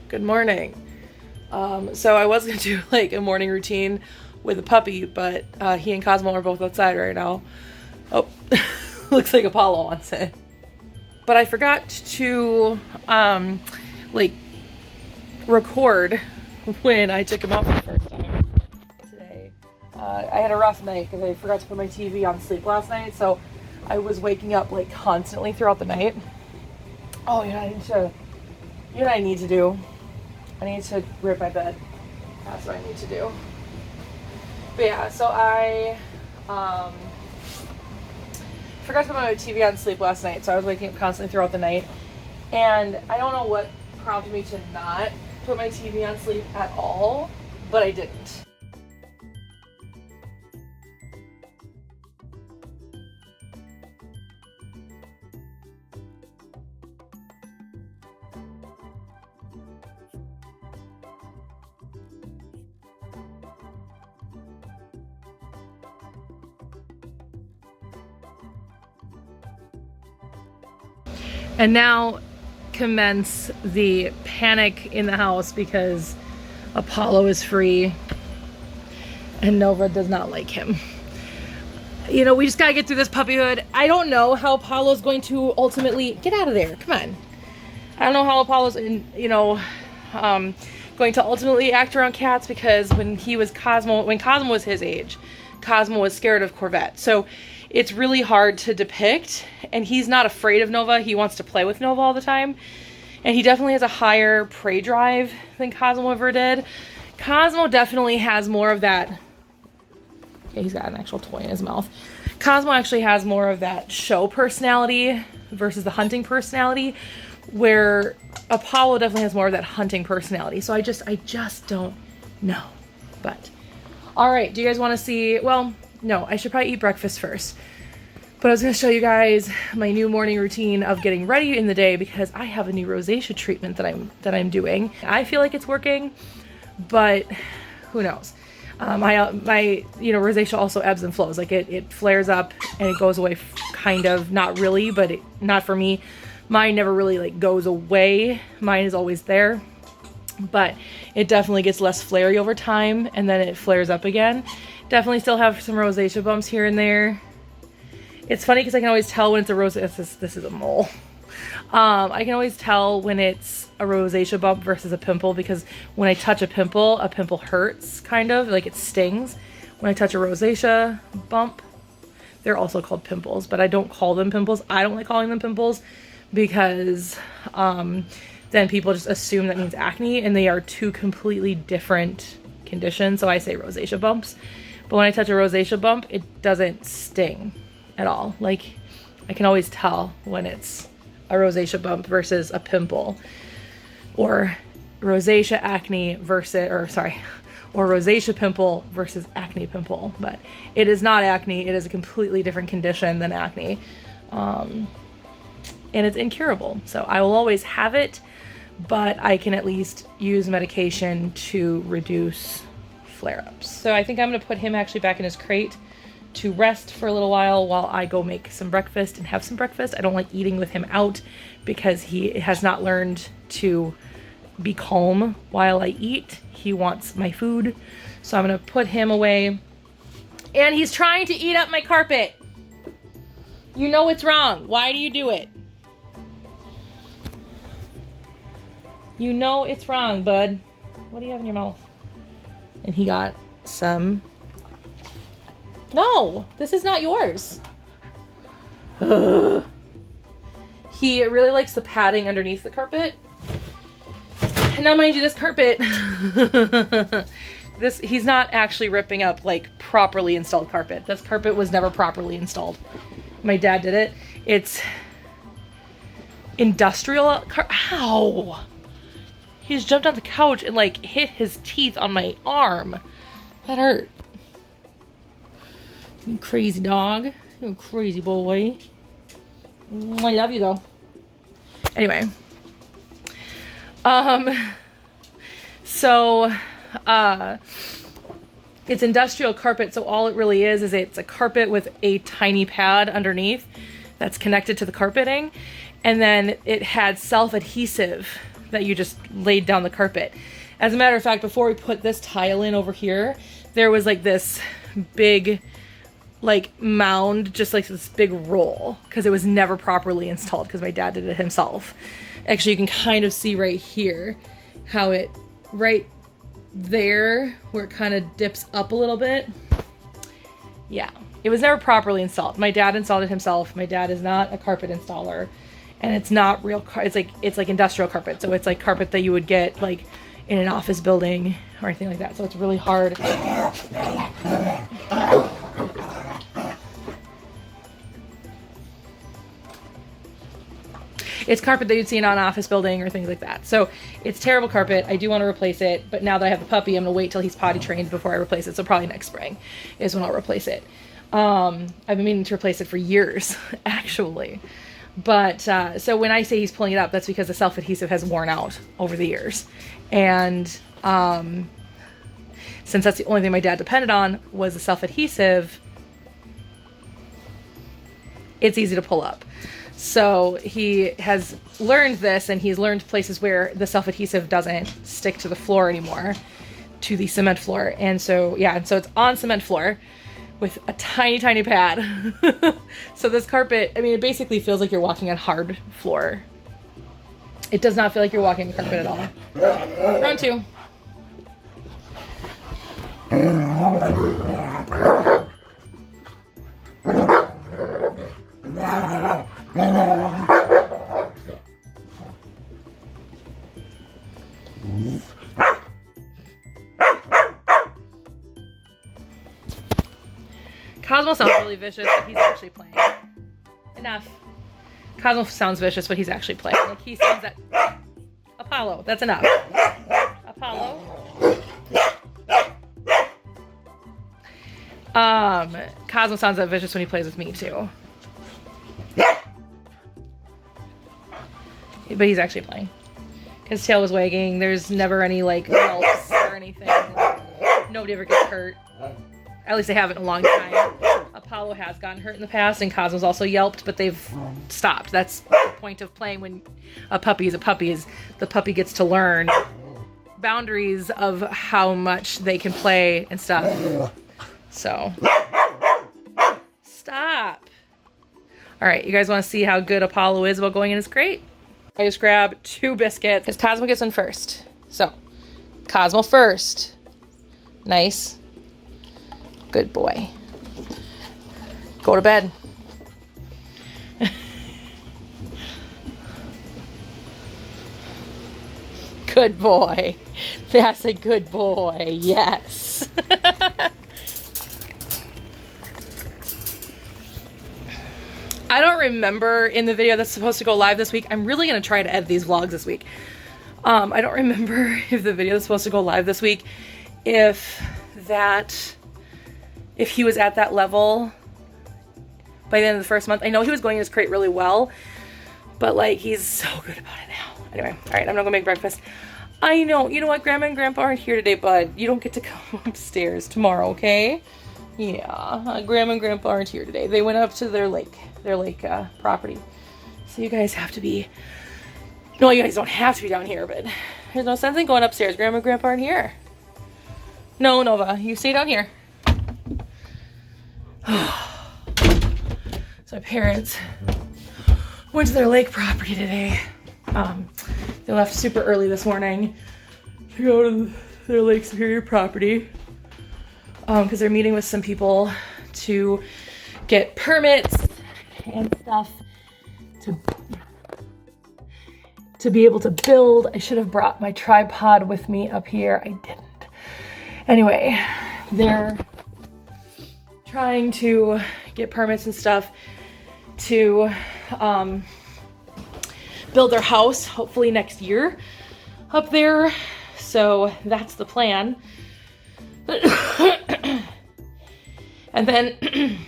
Good morning. So I was gonna do like a morning routine with a puppy, but he and Cosmo are both outside right now. Oh, looks like Apollo wants it. But I forgot to like record when I took him out for the first time today. I had a rough night because I forgot to put my TV on sleep last night, so I was waking up like constantly throughout the night. Oh, you know what I need to do? I need to rip my bed. That's what I need to do. But yeah, so I forgot to put my TV on sleep last night, so I was waking up constantly throughout the night. And I don't know what prompted me to not put my TV on sleep at all, but I didn't. And now commence the panic in the house because Apollo is free and Nova does not like him. You know, we just gotta get through this puppyhood. I don't know how Apollo's going to ultimately get out of there. Come on. I don't know how Apollo's going to ultimately act around cats, because when Cosmo was his age, Cosmo was scared of Corvette. So it's really hard to depict, and he's not afraid of Nova. He wants to play with Nova all the time, and he definitely has a higher prey drive than Cosmo ever did. Cosmo definitely has more of that. Okay, he's got an actual toy in his mouth. Cosmo actually has more of that show personality versus the hunting personality, where Apollo definitely has more of that hunting personality. So I just don't know. But all right, do you guys want to see? Well, no, I should probably eat breakfast first. But I was going to show you guys my new morning routine of getting ready in the day, because I have a new rosacea treatment that I'm doing. I feel like it's working, but who knows? My rosacea also ebbs and flows. Like it flares up and it goes away, kind of, not really, but not for me. Mine never really like goes away. Mine is always there, but it definitely gets less flary over time, and then it flares up again. Definitely still have some rosacea bumps here and there. It's funny because I can always tell when it's a rosacea. This is a mole. I can always tell when it's a rosacea bump versus a pimple, because when I touch a pimple hurts, kind of like it stings. When I touch a rosacea bump, they're also called pimples, but I don't call them pimples. I don't like calling them pimples because then people just assume that means acne, and they are two completely different conditions. So I say rosacea bumps. But when I touch a rosacea bump, it doesn't sting at all. Like, I can always tell when it's a rosacea bump versus a pimple, or rosacea acne versus, or rosacea pimple versus acne pimple. But it is not acne. It is a completely different condition than acne. And it's incurable. So I will always have it, but I can at least use medication to reduce flare-ups. So I think I'm going to put him actually back in his crate to rest for a little while I go make some breakfast and have some breakfast. I don't like eating with him out because he has not learned to be calm while I eat. He wants my food. So I'm going to put him away. And he's trying to eat up my carpet. You know it's wrong. Why do you do it? You know it's wrong, bud. What do you have in your mouth? And he got some. No, this is not yours. Ugh. He really likes the padding underneath the carpet. And now, mind you, this carpet, he's not actually ripping up like properly installed carpet. This carpet was never properly installed. My dad did it. It's industrial. Ow! He just jumped on the couch and like hit his teeth on my arm. That hurt. You crazy dog. You crazy boy. I love you though. Anyway. It's industrial carpet, so all it really is it's a carpet with a tiny pad underneath. that's connected to the carpeting. And then it had self-adhesive that you just laid down the carpet. As a matter of fact, before we put this tile in over here, there was like this big like mound, just like this big roll, because it was never properly installed because my dad did it himself. Actually, you can kind of see right here how it, right there where it kind of dips up a little bit. Yeah, it was never properly installed. My dad installed it himself. My dad is not a carpet installer, and it's not real it's like industrial carpet. So it's like carpet that you would get like in an office building or anything like that. So it's really hard. It's carpet that you'd see in an office building or things like that. So it's terrible carpet. I do want to replace it, but now that I have the puppy, I'm gonna wait till he's potty trained before I replace it. So probably next spring is when I'll replace it. I've been meaning to replace it for years, actually. But so when I say he's pulling it up, that's because the self-adhesive has worn out over the years. And since that's the only thing my dad depended on was the self-adhesive, it's easy to pull up. So he has learned this, and he's learned places where the self-adhesive doesn't stick to the floor anymore, to the cement floor. And so, yeah, and so it's on cement floor with a tiny, tiny pad. So this carpet, I mean, it basically feels like you're walking on hard floor. It does not feel like you're walking on carpet at all. Round two. Cosmo sounds really vicious, but he's actually playing. Enough. Cosmo sounds vicious, but he's actually playing. Like he sounds that. Apollo, that's enough. Apollo. Cosmo sounds that vicious when he plays with me too. But he's actually playing. His tail was wagging. There's never any like yelps or anything. Nobody ever gets hurt. At least they haven't in a long time. Apollo has gotten hurt in the past, and Cosmo's also yelped, but they've stopped. That's the point of playing when a puppy is the puppy gets to learn boundaries of how much they can play and stuff. So, stop. All right, you guys want to see how good Apollo is about going in his crate? I just grabbed 2 biscuits because Cosmo gets one first. So, Cosmo first. Nice. Good boy. Go to bed. Good boy. That's a good boy. Yes. I don't remember in the video that's supposed to go live this week. I'm really going to try to edit these vlogs this week. I don't remember if the video that's supposed to go live this week, if he was at that level by the end of the first month. I know he was going in his crate really well, but like he's so good about it now. Anyway, all right, I'm not gonna make breakfast. I know, you know what, Grandma and Grandpa aren't here today, bud. You don't get to come upstairs tomorrow, okay? Yeah, Grandma and Grandpa aren't here today. They went up to their lake property. So you guys have to be, no, you guys don't have to be down here, but there's no sense in going upstairs. Grandma and Grandpa aren't here. No, Nova, you stay down here. So my parents went to their lake property today. They left super early this morning to go to their Lake Superior property because they're meeting with some people to get permits and stuff to be able to build. I should have brought my tripod with me up here. I didn't. Anyway, they're trying to get permits and stuff to build their house hopefully next year up there. So that's the plan. and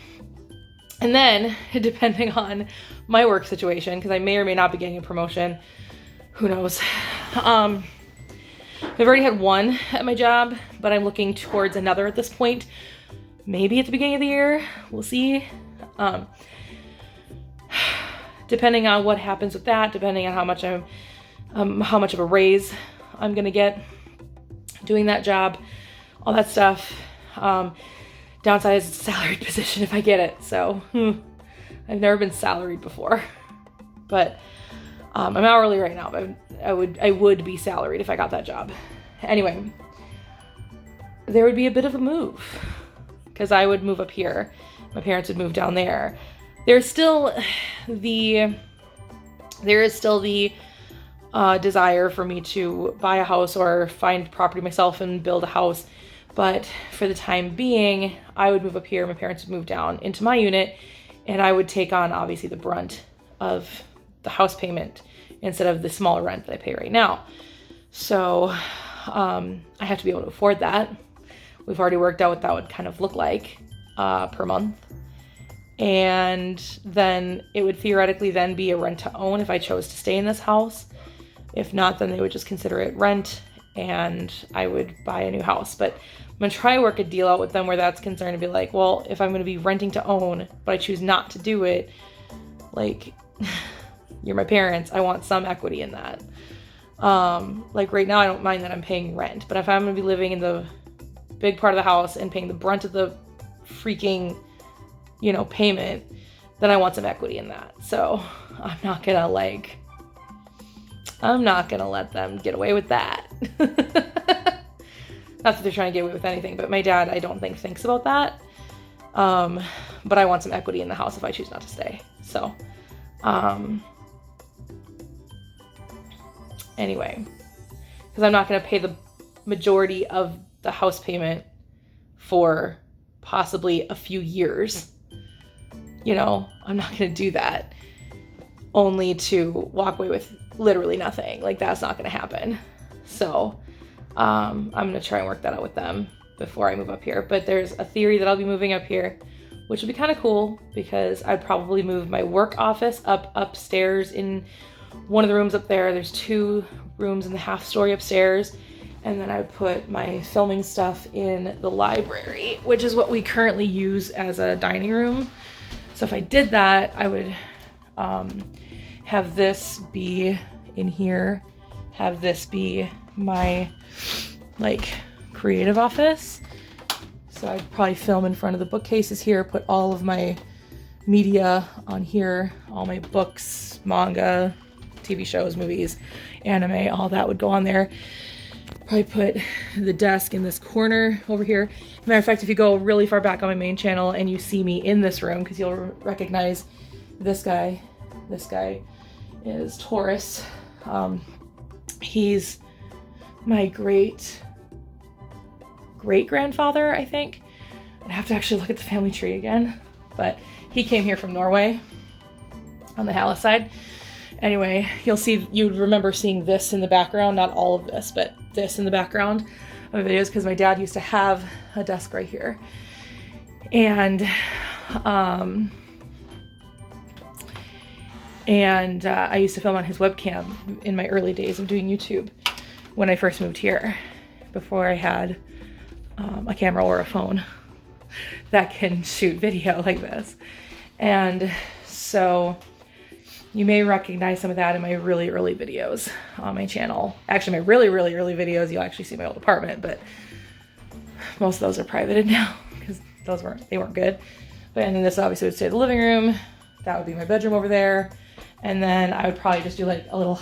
then depending on my work situation, because I may or may not be getting a promotion, who knows. I've already had one at my job, but I'm looking towards another at this point. Maybe at the beginning of the year, we'll see. depending on what happens with that, depending on how much how much of a raise I'm gonna get doing that job, all that stuff. Downside is it's a salaried position if I get it. So I've never been salaried before, but I'm hourly right now, but I would be salaried if I got that job. Anyway, there would be a bit of a move because I would move up here. My parents would move down there. There is still the desire for me to buy a house or find property myself and build a house. But for the time being, I would move up here. My parents would move down into my unit, and I would take on obviously the brunt of the house payment instead of the small rent that I pay right now. So I have to be able to afford that. We've already worked out what that would kind of look like per month. And then it would theoretically then be a rent to own if I chose to stay in this house. If not, then they would just consider it rent and I would buy a new house. But I'm going to try to work a deal out with them where that's concerned and be like, well, if I'm going to be renting to own, but I choose not to do it, like, you're my parents, I want some equity in that. Like right now, I don't mind that I'm paying rent, but if I'm going to be living in the big part of the house and paying the brunt of the freaking, payment, then I want some equity in that. So I'm not going to let them get away with that. Not that they're trying to get away with anything, but my dad, I don't think thinks about that. But I want some equity in the house if I choose not to stay. So, anyway, because I'm not going to pay the majority of the house payment for possibly a few years. I'm not going to do that only to walk away with literally nothing. Like, that's not going to happen. So I'm going to try and work that out with them before I move up here. But there's a theory that I'll be moving up here, which would be kind of cool because I'd probably move my work office upstairs in one of the rooms up there. There's 2 rooms in the half story upstairs. And then I would put my filming stuff in the library, which is what we currently use as a dining room. So if I did that, I would have this be in here, have this be my creative office. So I'd probably film in front of the bookcases here, put all of my media on here, all my books, manga, TV shows, movies, anime, all that would go on there. Probably put the desk in this corner over here. Matter of fact, if you go really far back on my main channel and you see me in this room, because you'll recognize this guy. This guy is Taurus. He's my great-grandfather, I think. I'd have to actually look at the family tree again. But he came here from Norway on the Hallis side. Anyway, you'd remember seeing this in the background, not all of this, but this in the background of videos because my dad used to have a desk right here. And I used to film on his webcam in my early days of doing YouTube when I first moved here, before I had a camera or a phone that can shoot video like this. And so you may recognize some of that in my really early videos on my channel. Actually, my really early videos, you'll actually see my old apartment, but most of those are privated now because they weren't good. But and then this obviously would stay the living room. That would be my bedroom over there. And then I would probably just do like a little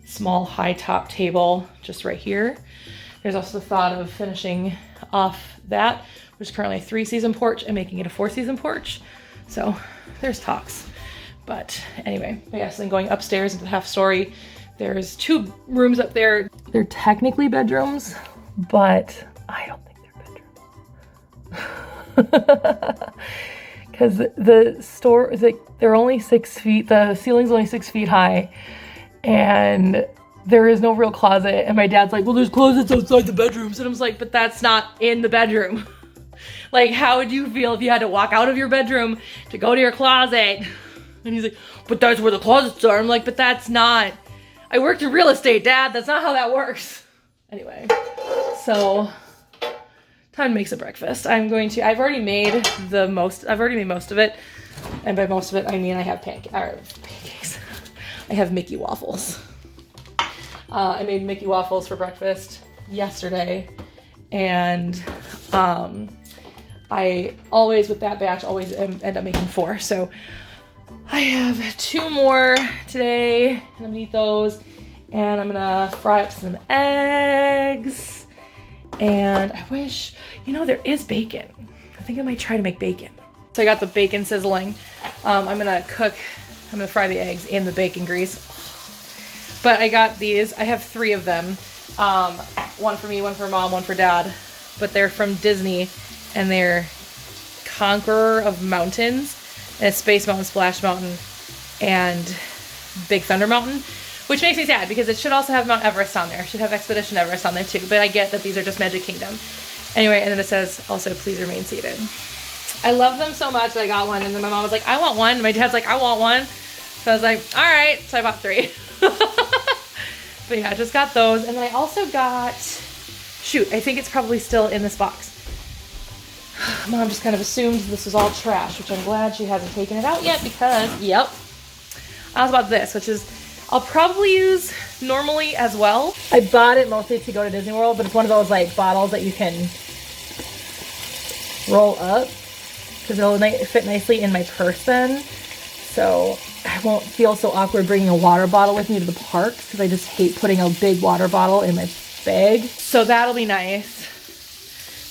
small high top table just right here. There's also the thought of finishing off that, which is currently a 3-season porch, and making it a 4-season porch. So there's talks. But anyway, I guess then going upstairs into the half story, there's 2 rooms up there. They're technically bedrooms, but I don't think they're bedrooms. Because they're only 6 feet, the ceiling's only 6 feet high, and there is no real closet. And my dad's like, well, there's closets outside the bedrooms. And I was like, but that's not in the bedroom. Like, how would you feel if you had to walk out of your bedroom to go to your closet? And he's like, but that's where the closets are. I'm like, but that's not, I worked in real estate, Dad. That's not how that works. Anyway, so time to make some breakfast. I've already made most of it. And by most of it, I mean I have pancakes. I have Mickey waffles. I made Mickey waffles for breakfast yesterday, and I always, with that batch, always end up making 4. So I have 2 more today, and I'm gonna eat those, and I'm gonna fry up some eggs. And I wish, you know, there is bacon. I think I might try to make bacon. So I got the bacon sizzling. I'm gonna fry the eggs in the bacon grease. But I got these, I have 3 of them. One for me, one for mom, one for dad. But they're from Disney, and they're Conqueror of Mountains, and it's Space Mountain, Splash Mountain, and Big Thunder Mountain, which makes me sad because it should also have Mount Everest on there. It should have Expedition Everest on there too, but I get that these are just Magic Kingdom. Anyway, and then it says, also, please remain seated. I love them so much that I got one, and then my mom was like, I want one. And my dad's like, I want one. So I was like, all right. So I bought 3. But yeah, I just got those. And then I also got, shoot, I think it's probably still in this box. Mom just kind of assumed this was all trash, which I'm glad she hasn't taken it out yet because, yep. I was about this, which is, I'll probably use normally as well. I bought it mostly to go to Disney World, but it's one of those like bottles that you can roll up because it'll fit nicely in my purse then. So I won't feel so awkward bringing a water bottle with me to the parks because I just hate putting a big water bottle in my bag. So that'll be nice.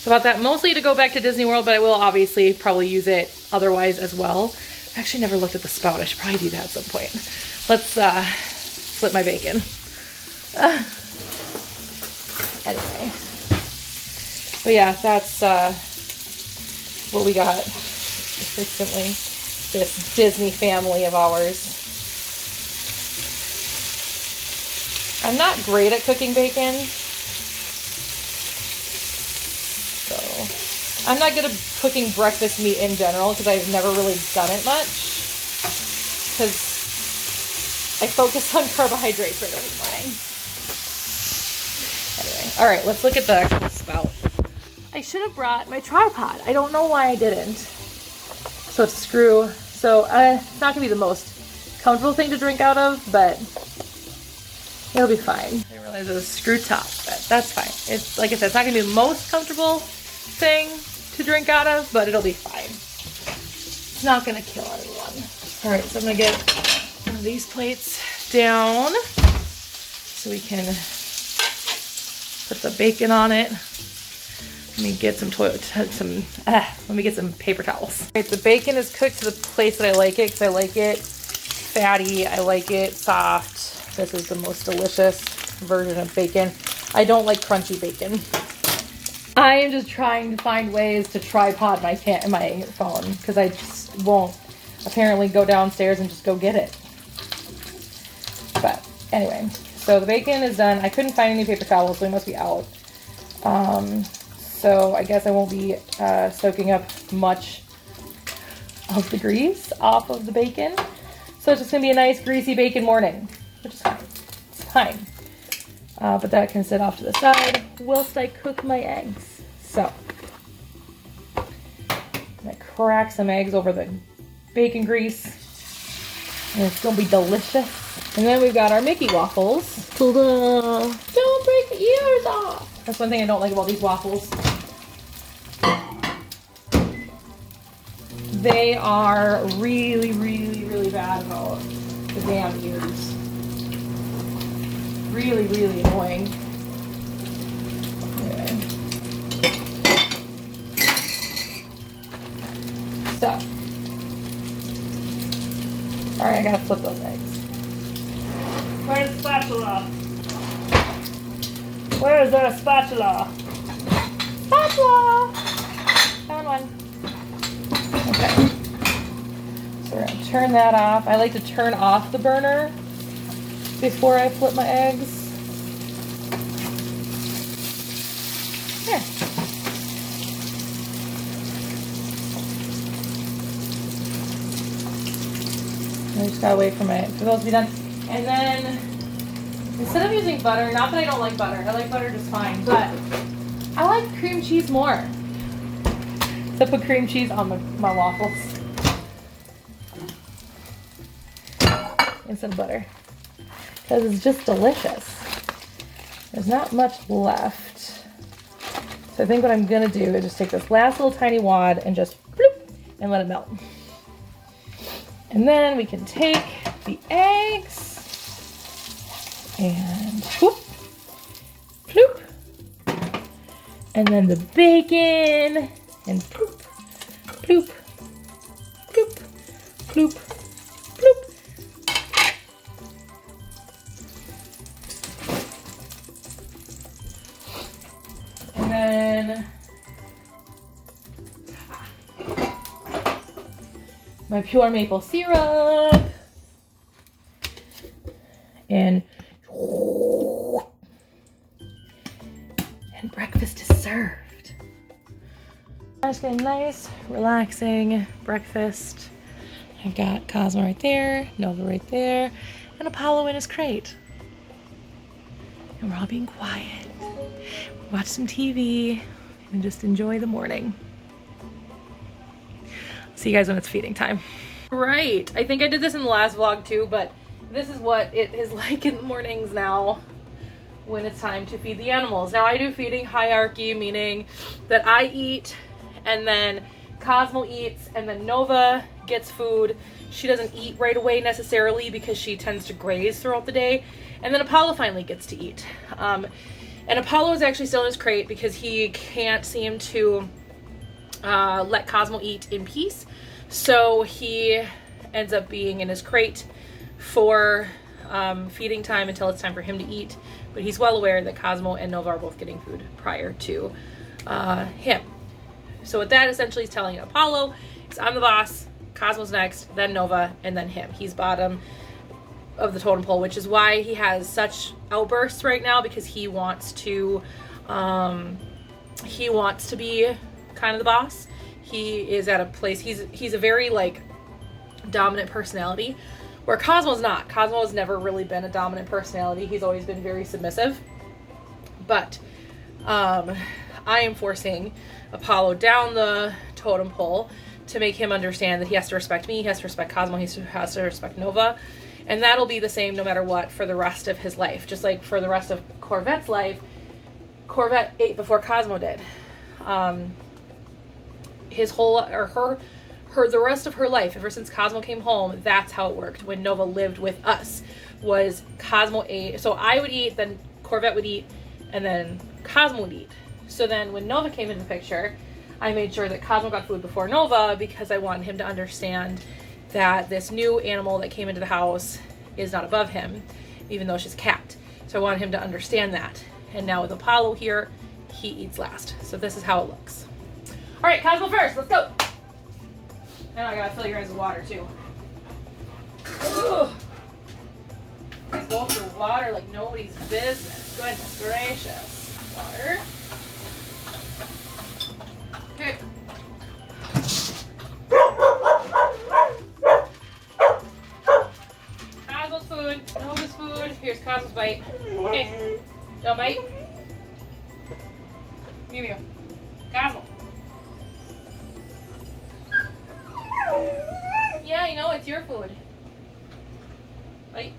So about that, mostly to go back to Disney World, but I will obviously probably use it otherwise as well. I actually never looked at the spout. I should probably do that at some point. Let's flip my bacon. Anyway. But yeah, that's what we got recently. This Disney family of ours. I'm not great at cooking bacon. So, I'm not good at cooking breakfast meat in general because I've never really done it much. Because I focus on carbohydrates right every morning. Anyway, alright, let's look at the actual spout. I should have brought my tripod. I don't know why I didn't. So it's a screw. So it's not going to be the most comfortable thing to drink out of, but it'll be fine. I realize it was a screw top, but that's fine. It's, like I said, it's not going to be the most comfortable thing to drink out of, but it'll be fine. It's not going to kill anyone. Alright, so I'm going to get one of these plates down so we can put the bacon on it. Let me get some paper towels. Right, the bacon is cooked to the place that I like it because I like it fatty. I like it soft. This is the most delicious version of bacon. I don't like crunchy bacon. I am just trying to find ways to tripod my phone because I just won't apparently go downstairs and just go get it. But anyway, so the bacon is done. I couldn't find any paper towels, so they must be out. So I guess I won't be soaking up much of the grease off of the bacon. So it's just going to be a nice greasy bacon morning, which is fine. It's fine. But that can sit off to the side whilst I cook my eggs. So I'm going to crack some eggs over the bacon grease. And it's going to be delicious. And then we've got our Mickey waffles. Ta-da! Don't break the ears off! That's one thing I don't like about these waffles. They are really, really, really bad about the damn ears. Really, really annoying. Okay. So. Alright, I gotta flip those eggs. Where's the spatula? Where is there a spatula? Spatula! Found one. Okay. So we're gonna turn that off. I like to turn off the burner before I flip my eggs. There. I just gotta wait for those to be done. And then, instead of using butter, not that I don't like butter, I like butter just fine, but I like cream cheese more. So I put cream cheese on my waffles. instead of butter because it's just delicious. There's not much left. So I think what I'm gonna do is just take this last little tiny wad and just bloop, and let it melt. And then we can take the eggs and whoop, bloop, and then the bacon and bloop, bloop, bloop, bloop, bloop. And then my pure maple syrup. And breakfast is served. I'm just getting a nice, relaxing breakfast. I've got Cosmo right there, Nova right there, and Apollo in his crate. And we're all being quiet. Watch some TV and just enjoy the morning. See you guys when it's feeding time. Right, I think I did this in the last vlog too, but this is what it is like in the mornings now when it's time to feed the animals. Now I do feeding hierarchy, meaning that I eat and then Cosmo eats and then Nova gets food. She doesn't eat right away necessarily because she tends to graze throughout the day. And then Apollo finally gets to eat. And Apollo is actually still in his crate because he can't seem to let Cosmo eat in peace. So he ends up being in his crate for feeding time until it's time for him to eat. But he's well aware that Cosmo and Nova are both getting food prior to him. So what that essentially is telling Apollo is I'm the boss, Cosmo's next, then Nova, and then him. He's bottom of the totem pole, which is why he has such outbursts right now, because he wants to be kind of the boss. He is at a place, he's a very like dominant personality, where Cosmo's not. Cosmo has never really been a dominant personality. He's always been very submissive. But I am forcing Apollo down the totem pole to make him understand that he has to respect me, he has to respect Cosmo, he has to respect Nova. And that'll be the same no matter what for the rest of his life. Just like for the rest of Corvette's life, Corvette ate before Cosmo did. The rest of her life, ever since Cosmo came home, that's how it worked. When Nova lived with us, was Cosmo ate. So I would eat, then Corvette would eat, and then Cosmo would eat. So then when Nova came into the picture, I made sure that Cosmo got food before Nova because I wanted him to understand that this new animal that came into the house is not above him, even though she's a cat. So I wanted him to understand that. And now with Apollo here, he eats last. So this is how it looks. All right, Cosmo first, let's go. And I gotta fill your eyes with water too. Ugh. He's going through water like nobody's business. Goodness gracious. Water. Okay. Cosmo's food, Nova's food. Here's Cosmo's bite. Okay, don't bite. Here we go. Cosmo. Yeah, you know, it's your food. Bite.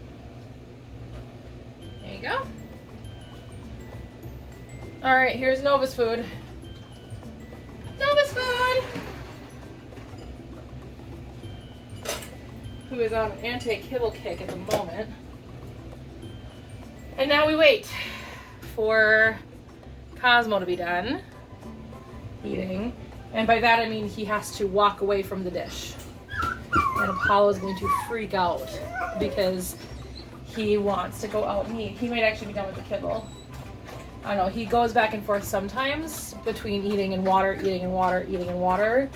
There you go. Alright, here's Nova's food. Nova's food! Who is on an anti-kibble kick at the moment. And now we wait for Cosmo to be done eating. And by that I mean he has to walk away from the dish. And Apollo is going to freak out because he wants to go out and eat. He might actually be done with the kibble. I don't know, he goes back and forth sometimes between eating and water, eating and water, eating and water.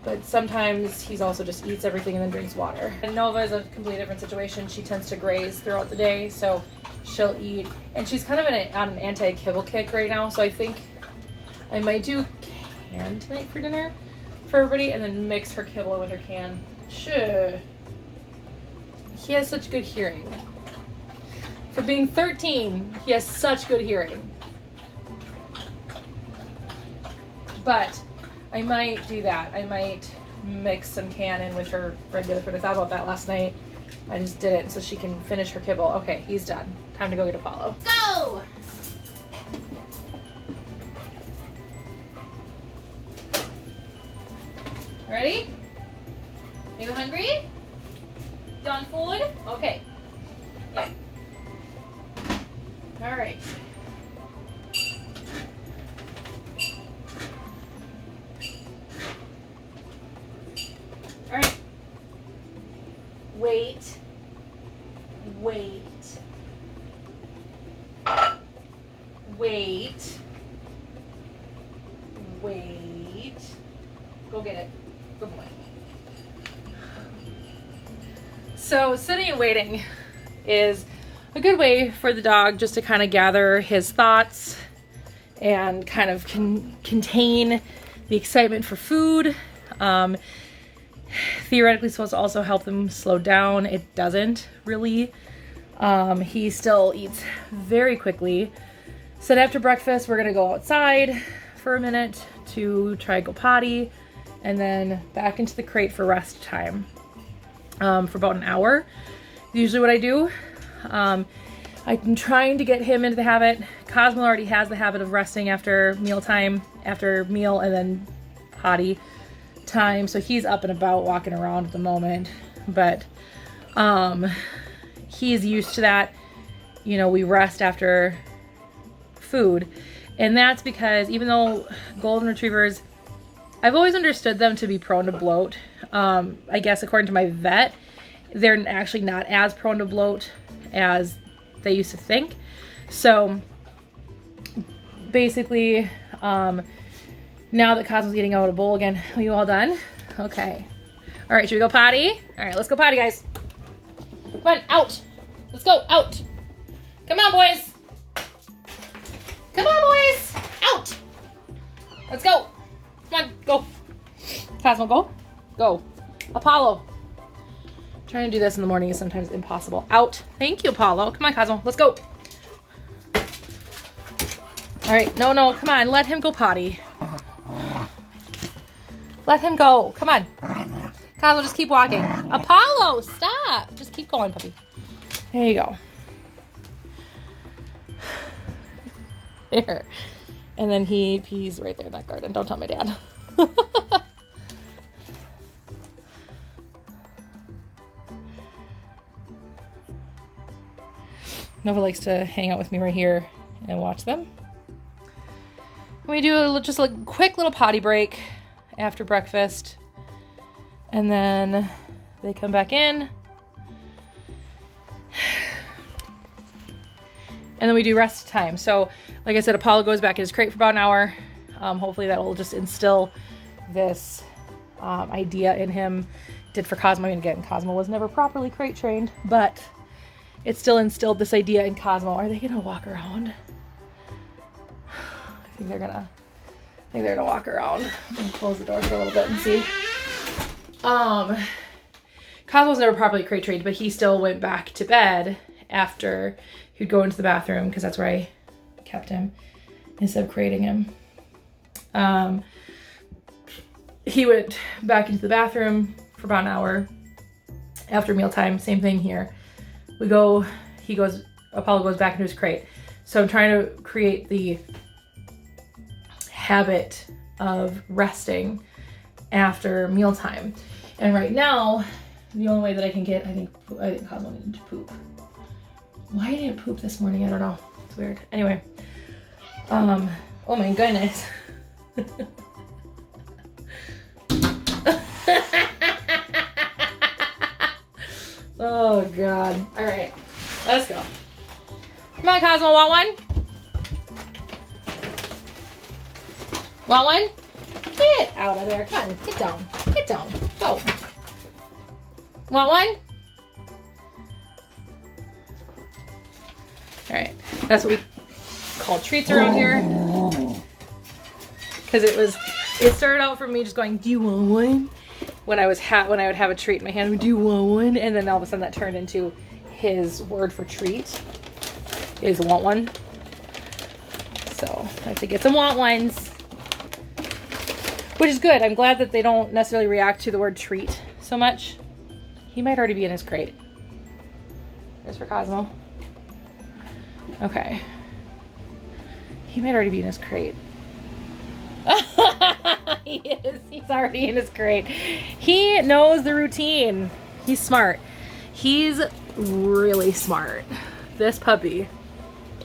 But sometimes he's also just eats everything and then drinks water. And Nova is a completely different situation. She tends to graze throughout the day, so she'll eat. And she's kind of on an anti-kibble kick right now, so I think I might do can tonight for dinner for everybody and then mix her kibble with her can. Sure. He has such good hearing. For being 13, he has such good hearing. But I might do that. I might mix some can in with her regular food. I thought about that last night. I just did it so she can finish her kibble. Okay, he's done. Time to go get Apollo. Go! Ready? Are you hungry? Done food? Okay. Yeah. All right. All right. Wait. Wait. Wait. Wait. Go get it. Good boy. So sitting and waiting is a good way for the dog just to kind of gather his thoughts and kind of contain the excitement for food. Theoretically supposed to also help them slow down. It doesn't really. He still eats very quickly. So after breakfast, we're gonna go outside for a minute to try go potty, and then back into the crate for rest time for about an hour. Usually what I do, I'm trying to get him into the habit. Cosmo already has the habit of resting after mealtime, after meal, and then potty time. So he's up and about walking around at the moment, but he's used to that. You know, we rest after food, and that's because even though golden retrievers, I've always understood them to be prone to bloat. I guess according to my vet, they're actually not as prone to bloat as they used to think. So basically, now that Cosmo's eating out of a bowl again, are you all done? Okay. All right, should we go potty? All right, let's go potty, guys. Come on, out. Let's go, out. Come on, boys. Come on, boys. Out. Let's go. Come on, go. Cosmo, go. Go. Apollo. Trying to do this in the morning is sometimes impossible. Out. Thank you, Apollo. Come on, Cosmo. Let's go. All right. No. Come on. Let him go potty. Let him go. Come on. Cosmo, just keep walking. Apollo, stop. Just keep going, puppy. There you go. There. And then he pees right there in that garden. Don't tell my dad. Nova likes to hang out with me right here and watch them. We do just a quick little potty break after breakfast, and then they come back in, and then we do rest time. So like I said, Apollo goes back in his crate for about an hour. Hopefully that will just instill this idea in him. Did for Cosmo, and again, Cosmo was never properly crate trained, but it still instilled this idea in Cosmo. Are they gonna walk around? I think they're gonna walk around. I'm gonna close the door for a little bit and see. Cosmo's never properly crate trained, but he still went back to bed after he'd go into the bathroom, because that's where I kept him instead of crating him. He went back into the bathroom for about an hour after mealtime. Same thing here. Apollo goes back into his crate. So I'm trying to create the habit of resting after mealtime. And right now, the only way that I can get, I think Cosmo needed to poop. Why didn't it poop this morning? I don't know. It's weird. Anyway. Oh my goodness. Oh God. All right, let's go. Come on, Cosmo, want one? Want one? Get out of there. Come on, get down. Get down. Go. Want one? All right, that's what we call treats around here. Because it started out from me just going, do you want one? When I would have a treat in my hand, do you want one? And then all of a sudden that turned into his word for treat is want one. So I have to get some want ones, which is good. I'm glad that they don't necessarily react to the word treat so much. He might already be in his crate. Here's for Cosmo. Okay. He might already be in his crate. He is. He's already in his crate. He knows the routine. He's smart. He's really smart. This puppy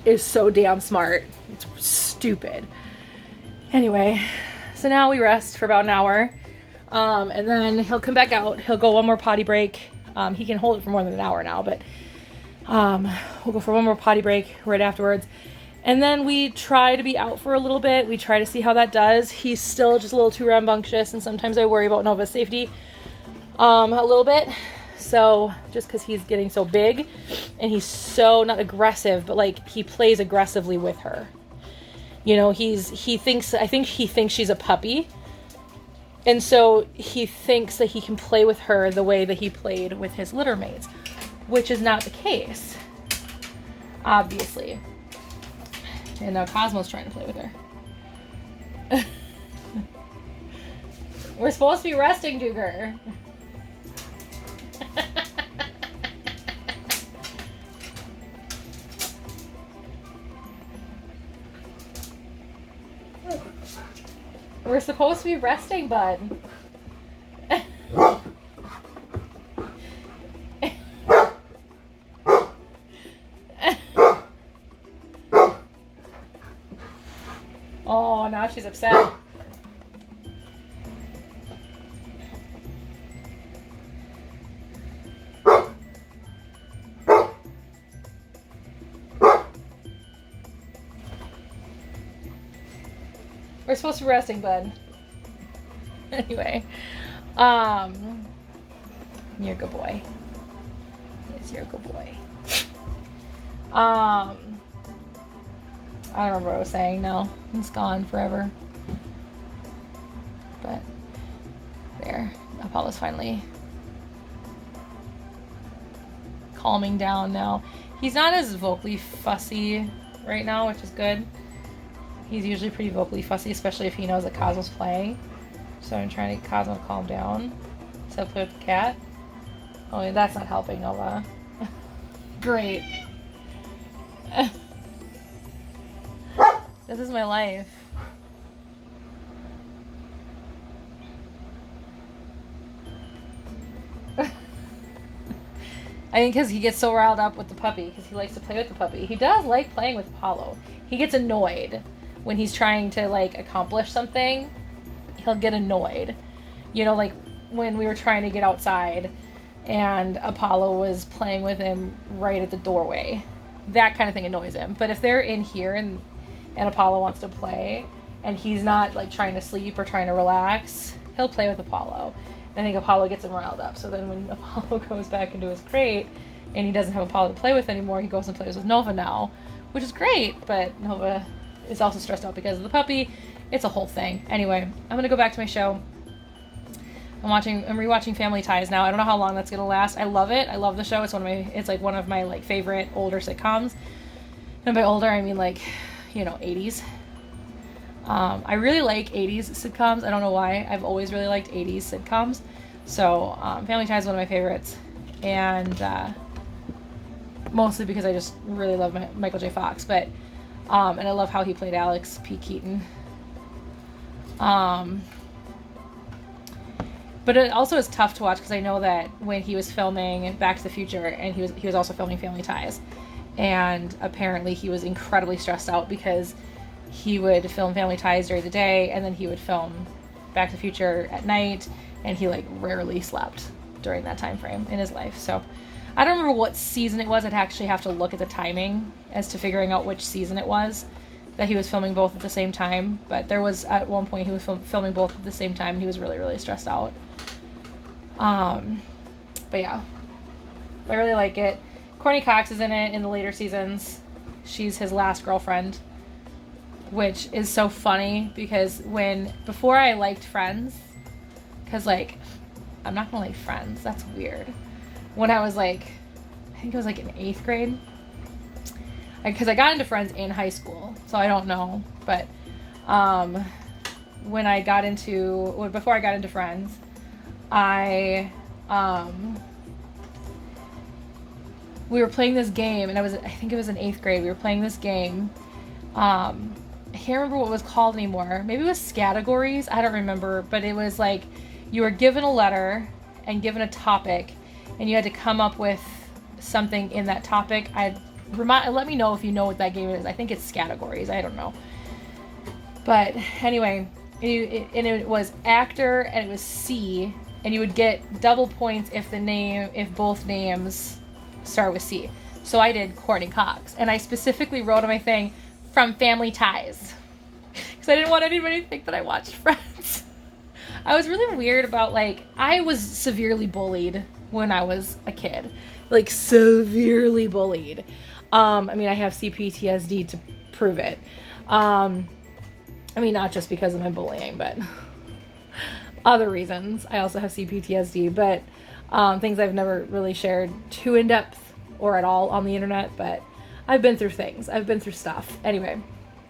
is so damn smart. It's stupid. Anyway, so now we rest for about an hour. And then he'll come back out. He'll go one more potty break. He can hold it for more than an hour now, but we'll go for one more potty break right afterwards. And then we try to be out for a little bit. We try to see how that does. He's still just a little too rambunctious, and sometimes I worry about Nova's safety a little bit. So just because he's getting so big, and he's so not aggressive, but like he plays aggressively with her. You know, I think he thinks she's a puppy. And so he thinks that he can play with her the way that he played with his litter mates, which is not the case, obviously. And now Cosmo's trying to play with her. We're supposed to be resting, Duger. We're supposed to be resting, bud. Oh, now she's upset. We're supposed to be resting, bud. Anyway, you're a good boy. Yes, you're a good boy. I don't remember what I was saying now. It's gone forever. But there, Apollo's finally calming down now. He's not as vocally fussy right now, which is good. He's usually pretty vocally fussy, especially if he knows that Cosmo's playing. So I'm trying to get Cosmo to calm down. So play with the cat. Oh, that's not helping, Nova. Great. This is my life. I think because he gets so riled up with the puppy, because he likes to play with the puppy. He does like playing with Apollo. He gets annoyed when he's trying to, like, accomplish something. He'll get annoyed. You know, like when we were trying to get outside and Apollo was playing with him right at the doorway. That kind of thing annoys him. But if they're in here and Apollo wants to play and he's not, like, trying to sleep or trying to relax, he'll play with Apollo. And I think Apollo gets him riled up. So then when Apollo goes back into his crate and he doesn't have Apollo to play with anymore, he goes and plays with Nova now, which is great. But Nova is also stressed out because of the puppy. It's a whole thing. Anyway, I'm gonna go back to my show. I'm rewatching Family Ties now. I don't know how long that's gonna last. I love it. I love the show. It's like one of my like favorite older sitcoms. And by older, I mean, like, you know, 80s. I really like 80s sitcoms. I don't know why. I've always really liked 80s sitcoms. So Family Ties is one of my favorites. And mostly because I just really love Michael J. Fox. But and I love how he played Alex P. Keaton. But it also is tough to watch because I know that when he was filming Back to the Future, and he was also filming Family Ties, and apparently he was incredibly stressed out because he would film Family Ties during the day and then he would film Back to the Future at night, and he like rarely slept during that time frame in his life. So I don't remember what season it was. I'd actually have to look at the timing as to figuring out which season it was that he was filming both at the same time. But there was at one point he was filming both at the same time. He was really, really stressed out. But yeah, I really like it. Courtney Cox is in it in the later seasons. She's his last girlfriend, which is so funny because before I liked Friends, because like, I'm not gonna like Friends, that's weird. When I was like, I think it was like in 8th grade, because I got into Friends in high school, so I don't know, but before I got into we were playing this game, and I think it was in 8th grade. We were playing this game. I can't remember what it was called anymore. Maybe it was categories. I don't remember, but it was like you were given a letter and given a topic, and you had to come up with something in that topic. Let me know if you know what that game is. I think it's categories. I don't know. But anyway, it was actor, and it was C, and you would get double points if both names start with C. So I did Courtney Cox, and I specifically wrote on my thing, from Family Ties, because I didn't want anybody to think that I watched Friends. I was really weird about, like, I was severely bullied when I was a kid. Like, severely bullied. I mean, I have CPTSD to prove it. I mean, not just because of my bullying, but other reasons. I also have CPTSD, but things I've never really shared too in depth or at all on the internet, but I've been through things. I've been through stuff. Anyway,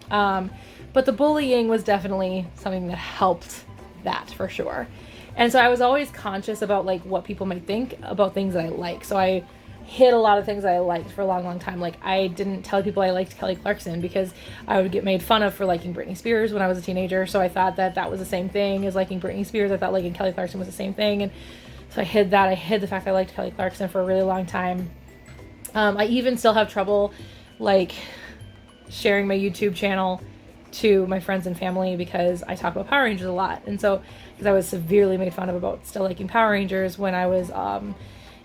but the bullying was definitely something that helped that for sure. And so I was always conscious about, like, what people might think about things that I like. So I hid a lot of things I liked for a long, long time. Like, I didn't tell people I liked Kelly Clarkson because I would get made fun of for liking Britney Spears when I was a teenager. So I thought that was the same thing as liking Britney Spears. I thought liking Kelly Clarkson was the same thing. And so I hid that. I hid the fact that I liked Kelly Clarkson for a really long time. I even still have trouble, like, sharing my YouTube channel to my friends and family because I talk about Power Rangers a lot. And so, because I was severely made fun of about still liking Power Rangers when I was,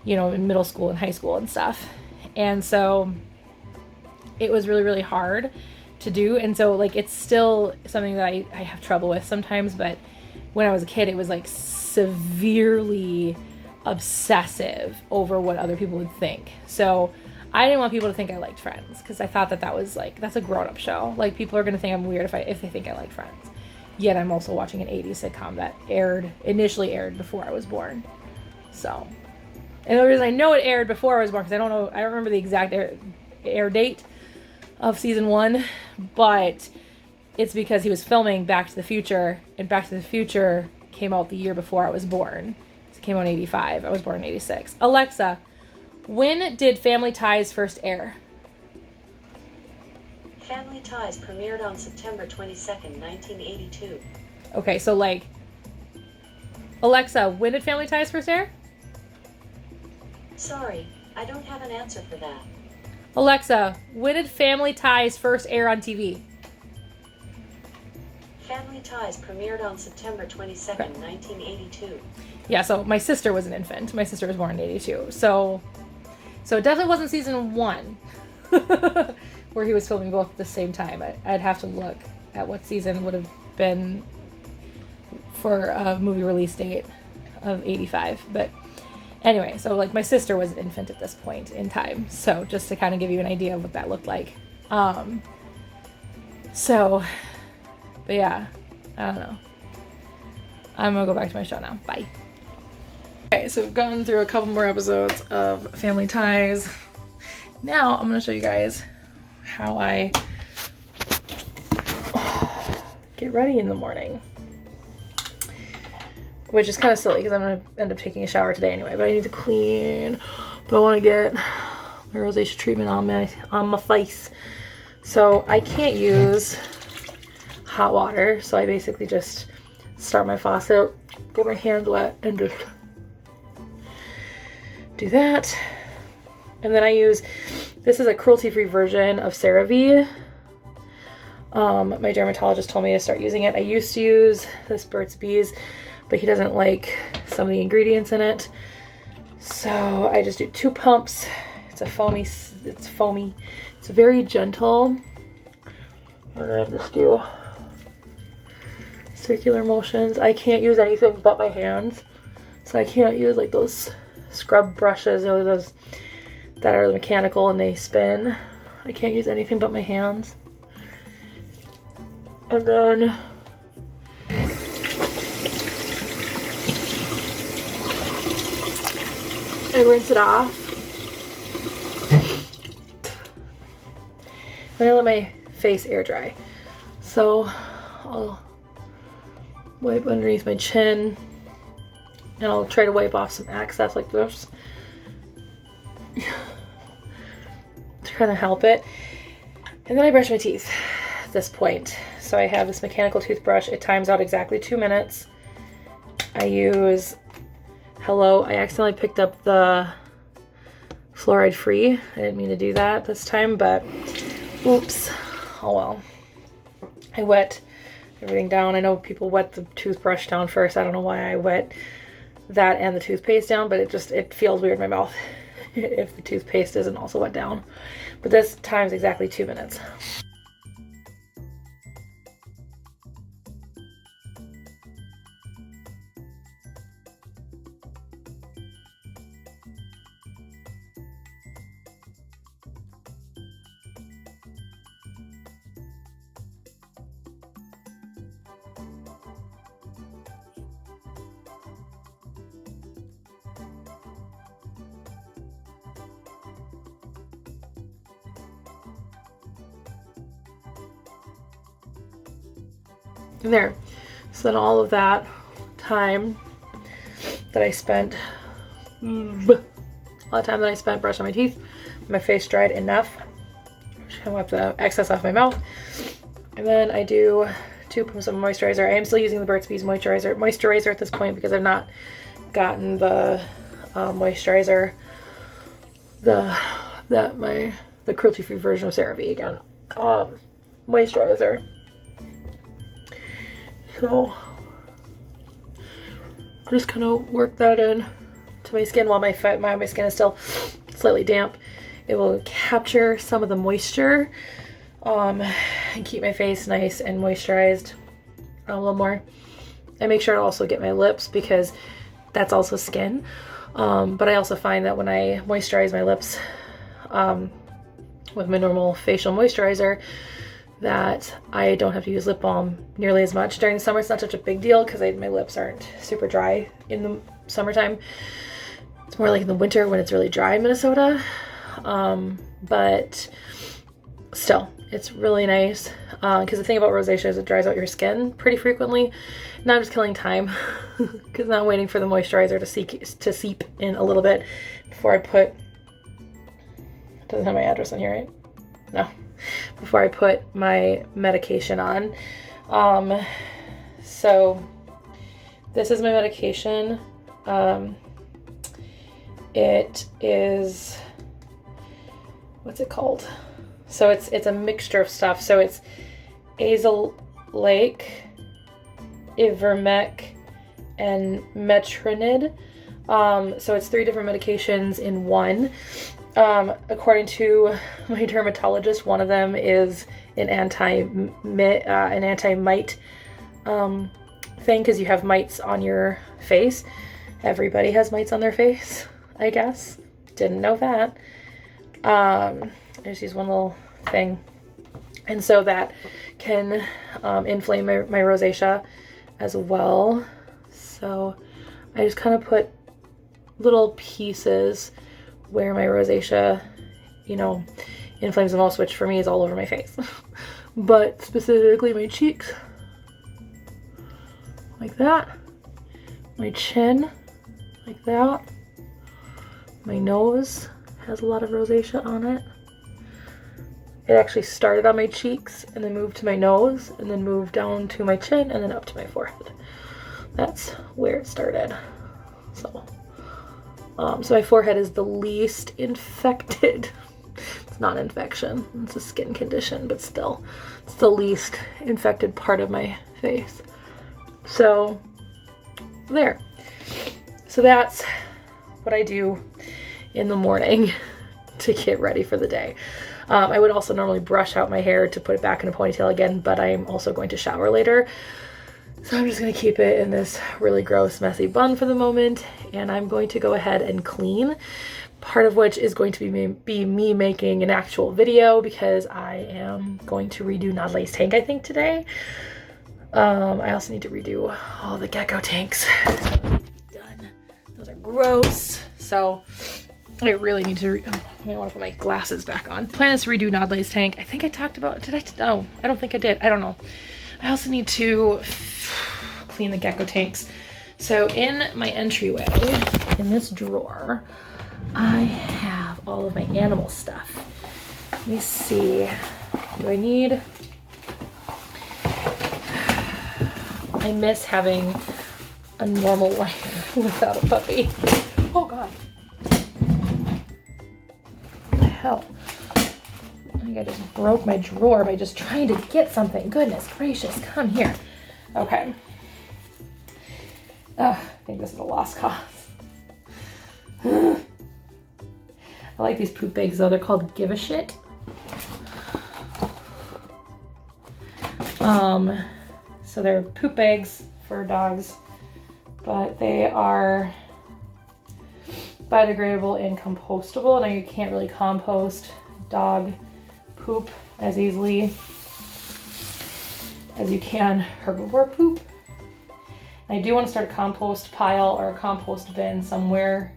in middle school and high school and stuff. And so it was really, really hard to do. And so, like, it's still something that I have trouble with sometimes. But when I was a kid, it was, like, severely obsessive over what other people would think. So I didn't want people to think I liked Friends because I thought that was, like, that's a grown-up show. Like, people are going to think I'm weird if they think I like Friends. Yet I'm also watching an 80s sitcom that initially aired before I was born. So, and the reason I know it aired before I was born, because I don't remember the exact air date of season 1, but it's because he was filming Back to the Future, and Back to the Future came out the year before I was born. It came out in 85. I was born in 86. Alexa, when did Family Ties first air? Family Ties premiered on September 22nd, 1982. Okay, so, like, Alexa, when did Family Ties first air? Sorry, I don't have an answer for that. Alexa, when did Family Ties first air on TV? Family Ties premiered on September 22nd, 1982. Yeah, so my sister was an infant. My sister was born in 82. So it definitely wasn't season 1 where he was filming both at the same time. I'd have to look at what season would have been for a movie release date of 85. But anyway, so, like, my sister was an infant at this point in time. So just to kind of give you an idea of what that looked like. But yeah, I don't know. I'm gonna go back to my show now. Bye. Okay, so we've gone through a couple more episodes of Family Ties. Now I'm gonna show you guys how I get ready in the morning. Which is kind of silly because I'm gonna end up taking a shower today anyway, but I need to clean. But I want to get my rosacea treatment on my face. So I can't use hot water, so I basically just start my faucet, get my hands wet, and just do that. And then I use, this is a cruelty-free version of CeraVe. My dermatologist told me to start using it. I used to use this Burt's Bees, but he doesn't like some of the ingredients in it. So I just do 2 pumps. It's foamy. It's very gentle. And I just do circular motions. I can't use anything but my hands. So I can't use, like, those scrub brushes or those that are mechanical and they spin. I can't use anything but my hands. And then I rinse it off. Then I let my face air dry. So I'll wipe underneath my chin and I'll try to wipe off some excess like this. to kind of help it. And then I brush my teeth at this point. So I have this mechanical toothbrush. It times out exactly 2 minutes. I use Hello. I accidentally picked up the fluoride free. I didn't mean to do that this time, but oops. Oh well. I wet everything down. I know people wet the toothbrush down first. I don't know why I wet that and the toothpaste down, but it feels weird in my mouth if the toothpaste isn't also wet down. But this time's exactly 2 minutes. There. So then all of that time that I spent, brushing my teeth, my face dried enough. Just kind of wipe the excess off my mouth. And then I do 2 pumps of moisturizer. I am still using the Burt's Bees moisturizer at this point because I've not gotten the moisturizer, the cruelty-free version of CeraVe again. Moisturizer. So just kind of work that in to my skin while my skin is still slightly damp. It will capture some of the moisture and keep my face nice and moisturized a little more. I make sure to also get my lips because that's also skin. But I also find that when I moisturize my lips with my normal facial moisturizer, that I don't have to use lip balm nearly as much. During the summer, it's not such a big deal because my lips aren't super dry in the summertime. It's more like in the winter when it's really dry in Minnesota. But still, it's really nice. Because the thing about rosacea is it dries out your skin pretty frequently. Now I'm just killing time because now I'm waiting for the moisturizer to seep in a little bit before I put, it doesn't have my address on here, right? No. Before I put my medication on. So this is my medication. It is, what's it called? So it's a mixture of stuff. So it's Azalake, Ivermec, and Metronid. So it's 3 different medications in one. According to my dermatologist, one of them is an anti-mite thing because you have mites on your face. Everybody has mites on their face, I guess. Didn't know that. I just use one little thing. And so that can inflame my rosacea as well. So I just kind of put little pieces where my rosacea, inflames the most, which for me is all over my face. But specifically my cheeks, like that. My chin, like that. My nose has a lot of rosacea on it. It actually started on my cheeks and then moved to my nose and then moved down to my chin and then up to my forehead. That's where it started. So my forehead is the least infected. It's not an infection, it's a skin condition, but still, it's the least infected part of my face. So, there. So that's what I do in the morning to get ready for the day. I would also normally brush out my hair to put it back in a ponytail again, but I'm also going to shower later. So I'm just going to keep it in this really gross, messy bun for the moment, and I'm going to go ahead and clean, part of which is going to be me making an actual video because I am going to redo Nodley's tank, I think, today. I also need to redo all the gecko tanks. Done. Those are gross. So I really need to, I want to put my glasses back on. Plan is to redo Nodley's tank. I think I talked about, no, I don't think I did. I don't know. I also need to clean the gecko tanks. So in my entryway, in this drawer, I have all of my animal stuff. Let me see. Do I need... I miss having a normal life without a puppy. Oh God. What the hell? I think I just broke my drawer by just trying to get something. Goodness gracious, come here. Okay. I think this is a lost cause. I like these poop bags though. They're called Give a Shit. So they're poop bags for dogs, but they are biodegradable and compostable. Now you can't really compost dog poop as easily as you can herbivore poop. And I do want to start a compost pile or a compost bin somewhere.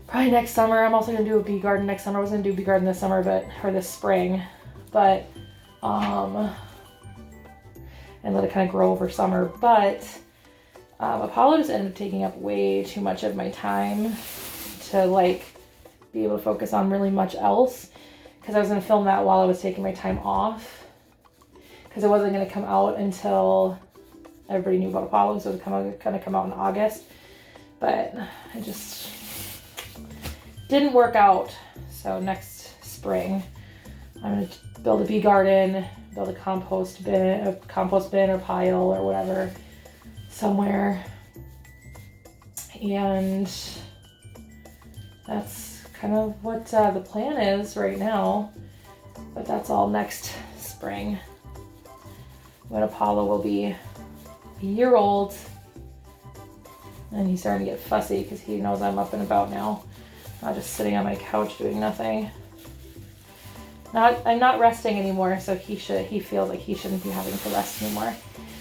Probably next summer. I'm also going to do a bee garden next summer. I was going to do a bee garden this summer, or this spring, but and let it kind of grow over summer. But Apollo just ended up taking up way too much of my time to like be able to focus on really much else, because I was going to film that while I was taking my time off, because it wasn't going to come out until everybody knew about Apollo, so it would kind of come out in August. But I just didn't work out. So next spring I'm going to build a bee garden, build a compost bin or pile or whatever somewhere, and that's kind of what the plan is right now. But that's all next spring when Apollo will be a year old, and he's starting to get fussy because he knows I'm up and about now, not just sitting on my couch doing nothing. I'm not resting anymore, so he feels like he shouldn't be having to rest anymore,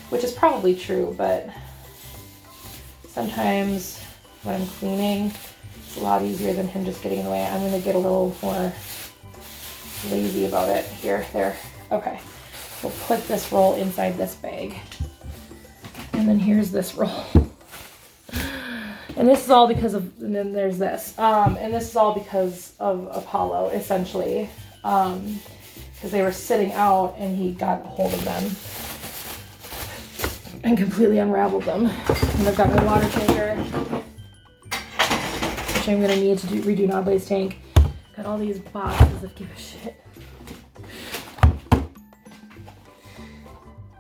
which is probably true, but sometimes when I'm cleaning, it's a lot easier than him just getting in the way. I'm gonna get a little more lazy about it. Here, there. Okay, we'll put this roll inside this bag. And then here's this roll. And this is all because of, and then there's this. And this is all because of Apollo, essentially. Because they were sitting out and he got a hold of them and completely unraveled them. And I've got my water tanker, which I'm going to need to redo Nodley's tank. Got all these boxes of Give a Shit.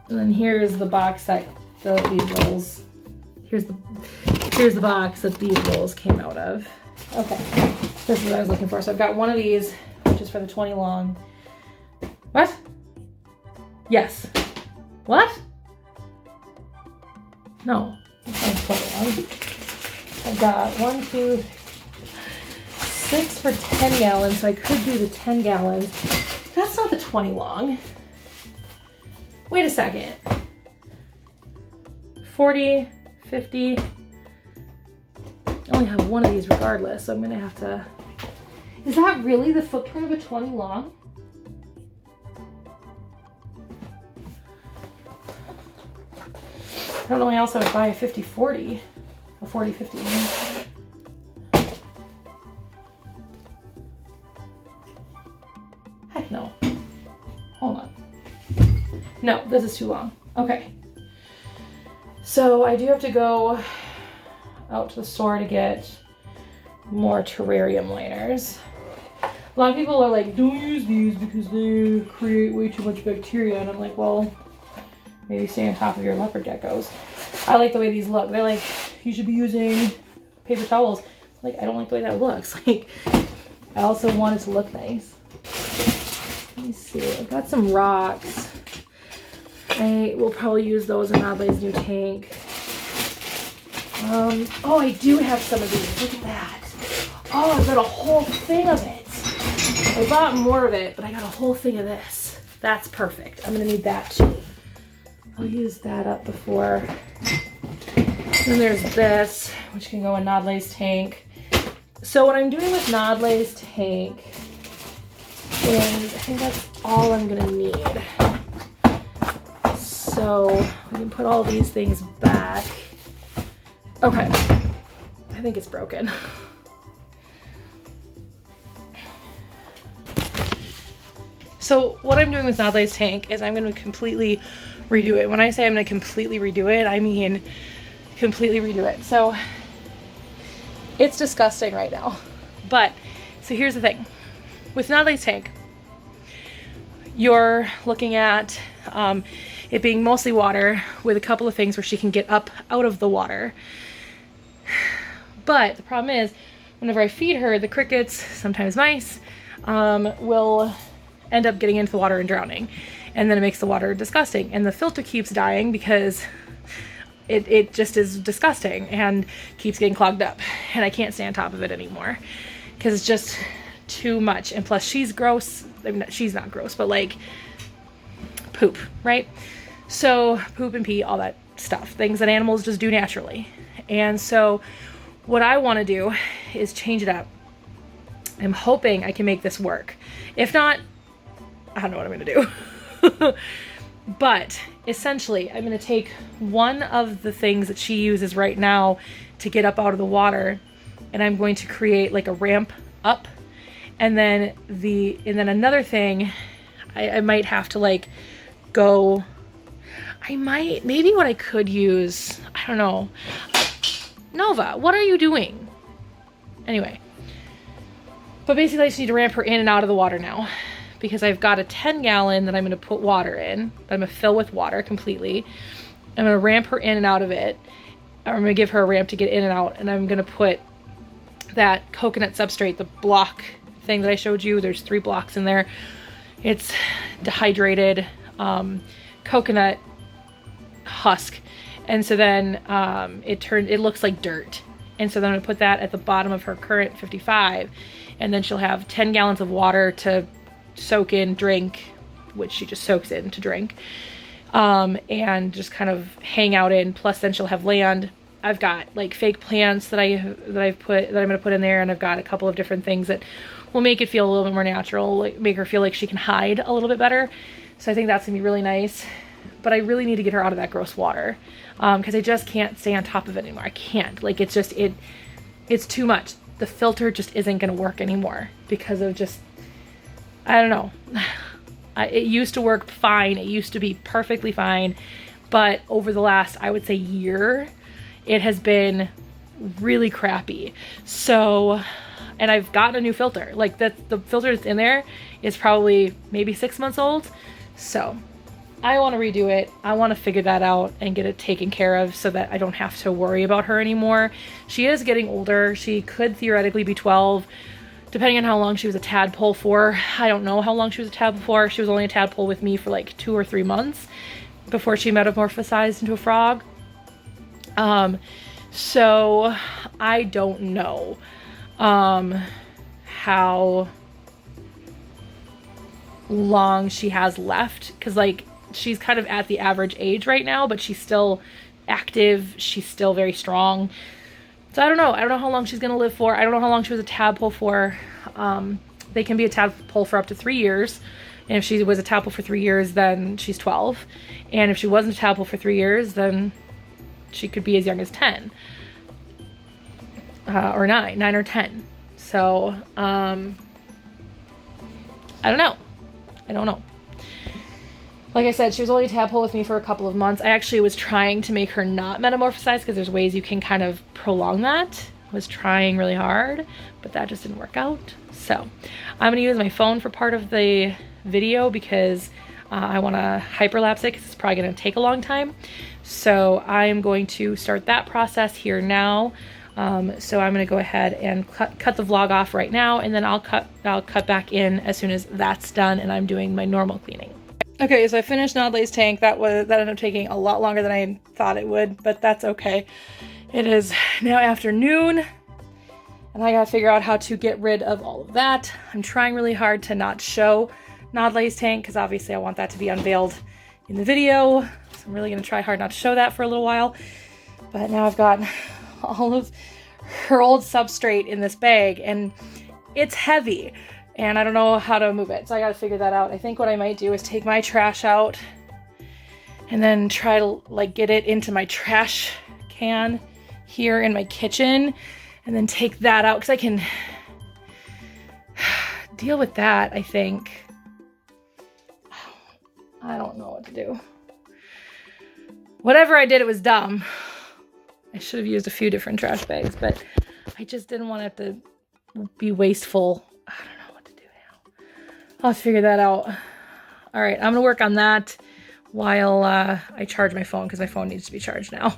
And then here's the box that these rolls, here's the box that these rolls came out of. Okay, this is what I was looking for. So I've got one of these, which is for the 20 long. What? Yes. What? No, that's not 20 long. I've got 1, 2, 6 for 10 gallons, so I could do the 10 gallons. That's not the 20 long. Wait a second. 40, 50. I only have one of these regardless, so I'm gonna have to... Is that really the footprint of a 20 long? I don't know why else I would buy a 50-40. A 40-50. Heck no. Hold on. No, this is too long. Okay. So I do have to go out to the store to get more terrarium liners. A lot of people are like, don't use these because they create way too much bacteria. And I'm like, well, maybe stay on top of your leopard geckos. I like the way these look. They're like, you should be using paper towels. Like, I don't like the way that looks. Like, I also want it to look nice. Let me see. I've got some rocks. I will probably use those in Nodley's new tank. Oh, I do have some of these. Look at that. Oh, I've got a whole thing of it. I bought more of it, but I got a whole thing of this. That's perfect. I'm gonna need that too. I'll use that up before. Then there's this, which can go in Nodley's tank. So what I'm doing with Nodley's tank is, I think that's all I'm gonna need. So we can put all these things back. Okay, I think it's broken. So what I'm doing with Nodley's tank is I'm going to completely redo it. When I say I'm going to completely redo it, I mean completely redo it. So it's disgusting right now. But, so here's the thing. With Nodley's tank, you're looking at it being mostly water with a couple of things where she can get up out of the water. But the problem is, whenever I feed her, the crickets, sometimes mice, will end up getting into the water and drowning. And then it makes the water disgusting. And the filter keeps dying because it just is disgusting and keeps getting clogged up. And I can't stay on top of it anymore because it's just too much. And plus she's gross. I mean, she's not gross, but like poop, right? So poop and pee, all that stuff, things that animals just do naturally. And so what I want to do is change it up. I'm hoping I can make this work. If not, I don't know what I'm going to do. But essentially, I'm going to take one of the things that she uses right now to get up out of the water, and I'm going to create like a ramp up. And then another thing, I might have to like go, maybe what I could use, I don't know. Nova, what are you doing? Anyway, but basically I just need to ramp her in and out of the water now because I've got a 10-gallon that I'm going to put water in, that I'm going to fill with water completely. I'm going to ramp her in and out of it. I'm going to give her a ramp to get in and out, and I'm going to put that coconut substrate, the block thing that I showed you. There's 3 blocks in there. It's dehydrated coconut husk. And so then it looks like dirt. And so then I'm going to put that at the bottom of her current 55. And then she'll have 10 gallons of water to soak in, drink, which she just soaks in to drink. And just kind of hang out in. Plus then she'll have land. I've got like fake plants that I'm going to put in there. And I've got a couple of different things that will make it feel a little bit more natural, like make her feel like she can hide a little bit better. So I think that's going to be really nice. But I really need to get her out of that gross water. Because I just can't stay on top of it anymore. I can't. Like, it's just, it's too much. The filter just isn't going to work anymore because of just, I don't know. It used to work fine. It used to be perfectly fine. But over the last, I would say, year, it has been really crappy. So, and I've gotten a new filter. Like, the filter that's in there is probably maybe 6 months old. So I want to redo it. I want to figure that out and get it taken care of so that I don't have to worry about her anymore. She is getting older. She could theoretically be 12, depending on how long she was a tadpole for. I don't know how long she was a tadpole for. She was only a tadpole with me for like 2 or 3 months before she metamorphosized into a frog. So I don't know how long she has left, because like she's kind of at the average age right now, but she's still active. She's still very strong. So I don't know. I don't know how long she's going to live for. I don't know how long she was a tadpole for. They can be a tadpole for up to 3 years. And if she was a tadpole for 3 years, then she's 12. And if she wasn't a tadpole for 3 years, then she could be as young as 10. Or 9 or 10. So, I don't know. I don't know. Like I said, she was only a tadpole with me for a couple of months. I actually was trying to make her not metamorphosize because there's ways you can kind of prolong that. I was trying really hard, but that just didn't work out. So I'm going to use my phone for part of the video because I want to hyperlapse it because it's probably going to take a long time. So I'm going to start that process here now. So I'm going to go ahead and cut the vlog off right now, and then I'll cut back in as soon as that's done and I'm doing my normal cleaning. Okay, so I finished Nodley's tank. That ended up taking a lot longer than I thought it would, but that's okay. It is now afternoon, and I gotta figure out how to get rid of all of that. I'm trying really hard to not show Nodley's tank, because obviously I want that to be unveiled in the video. So I'm really gonna try hard not to show that for a little while. But now I've got all of her old substrate in this bag, and it's heavy. And I don't know how to move it, so I gotta figure that out. I think what I might do is take my trash out and then try to like get it into my trash can here in my kitchen, and then take that out because I can deal with that, I think. I don't know what to do. Whatever I did, it was dumb. I should have used a few different trash bags, but I just didn't want it to be wasteful. I don't know what to do now. I'll figure that out. All right, I'm gonna work on that while I charge my phone, because my phone needs to be charged now.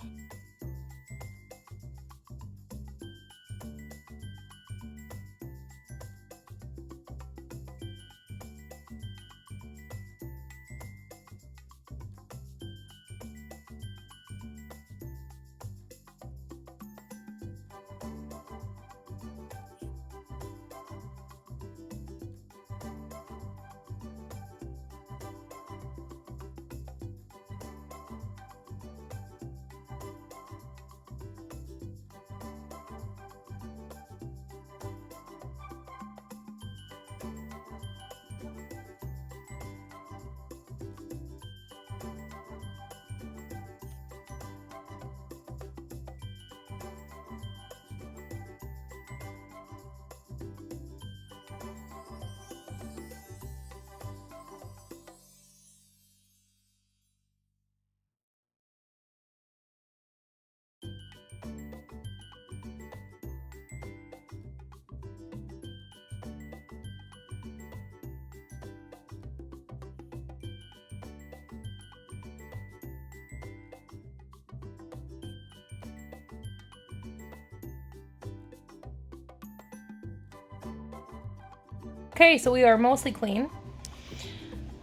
Okay, so we are mostly clean.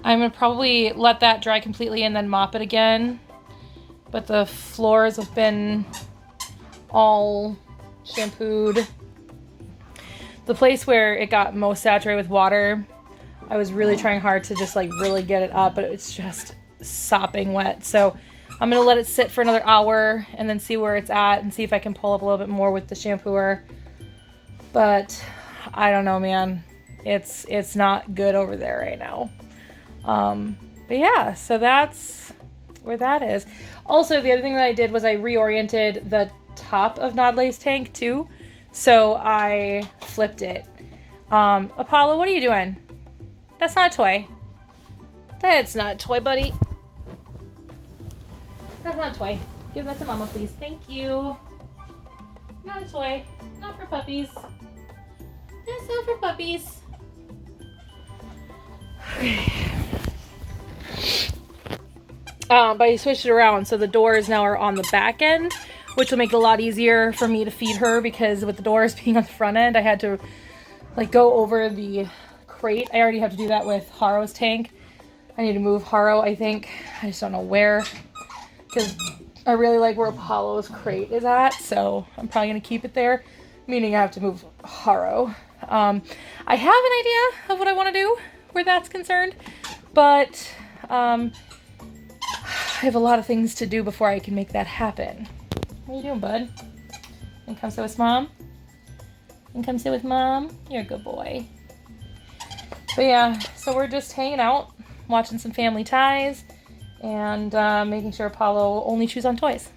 I'm gonna probably let that dry completely and then mop it again. But the floors have been all shampooed. The place where it got most saturated with water, I was really trying hard to just like really get it up, but it's just sopping wet. So I'm gonna let it sit for another hour and then see where it's at and see if I can pull up a little bit more with the shampooer. But I don't know, man. It's not good over there right now. But yeah, so that's where that is. Also, the other thing that I did was I reoriented the top of Nodley's tank too. So I flipped it. Apollo, what are you doing? That's not a toy. That's not a toy, buddy. That's not a toy. Give that to Mama, please. Thank you. Not a toy. Not for puppies. That's not for puppies. But I switched it around, so the doors now are on the back end, which will make it a lot easier for me to feed her, because with the doors being on the front end, I had to like go over the crate. I already have to do that with Haro's tank. I need to move Haro, I think. I just don't know where, because I really like where Apollo's crate is at, so I'm probably going to keep it there, meaning I have to move Haro. I have an idea of what I want to do where that's concerned, but I have a lot of things to do before I can make that happen. What are you doing, bud? And come sit with Mom? And come sit with Mom? You're a good boy. But yeah, so we're just hanging out, watching some Family Ties, and making sure Apollo only chews on toys.